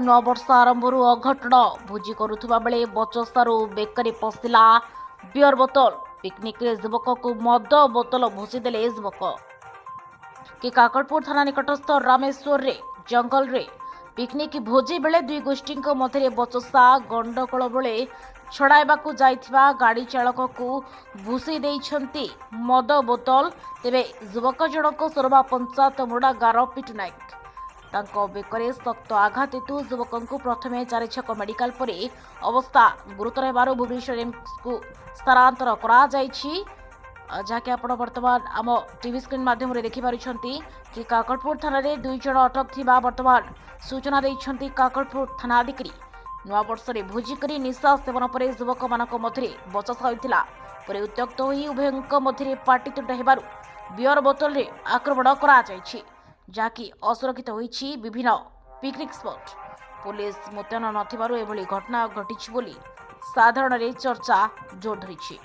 ନୂଆବର୍ଷ ଆରମ୍ଭରୁ ଅଘଟଣ। ଭୋଜି କରୁଥିବା ବେଳେ ବଚସାରୁ ବେକରେ ପଶିଲା ବିୟର ବୋତଲ। ପିକନିକରେ ଯୁବକକୁ ମଦ ବୋତଲ ଭୋଷିଦେଲେ ଯୁବକ। କାକଟପୁର ଥାନା ନିକଟସ୍ଥ ରାମେଶ୍ୱରରେ ଜଙ୍ଗଲରେ ପିକନିକ ଭୋଜି ବେଳେ ଦୁଇ ଗୋଷ୍ଠୀଙ୍କ ମଧ୍ୟରେ ବଚସା ଗଣ୍ଡଗୋଳ ବେଳେ ଛଡ଼ାଇବାକୁ ଯାଇଥିବା ଗାଡ଼ି ଚାଳକକୁ ଭୁଷି ଦେଇଛନ୍ତି ମଦ ବୋତଲ। ତେବେ ଯୁବକ ଜଣକ ସୋରବା ପଞ୍ଚାୟତ ମୁଡ଼ା ଗାଁର ପିଟୁ ନାୟକ। ତାଙ୍କ ବେକରେ ଶକ୍ତ ଆଘାତ ହେତୁ ଯୁବକଙ୍କୁ ପ୍ରଥମେ ଚାରିଛକ ମେଡିକାଲ ପରେ ଅବସ୍ଥା ଗୁରୁତର ହେବାରୁ ଭୁବନେଶ୍ୱର ଏମ୍ସକୁ ସ୍ଥାନାନ୍ତର କରାଯାଇଛି। ଯାହାକି ଆପଣ ବର୍ତ୍ତମାନ ଆମ टीवी स्क्रीन माध्यम देखिपारुछंती कि काकटपुर थाना रे दुई जण अटक थिबा वर्तमान सूचना देइछंती काकटपुर थाना अधिकारी। नवा वर्ष रे भोजी करी निशा सेवन पर युवक मानक मध्य बचसा होइतिला। परे उत्त्यक्त होई उभयଙ୍କ मध्य पाटितुंड हेबारु बियर बोतल रे आक्रमण करा जायछि, जाकी असुरक्षित होइछि विभिन्न पिकनिक स्पॉट। पुलिस मुतयन नथिबारु एभली घटना घटिछि बोली साधारण रे चर्चा जोर धरिछि।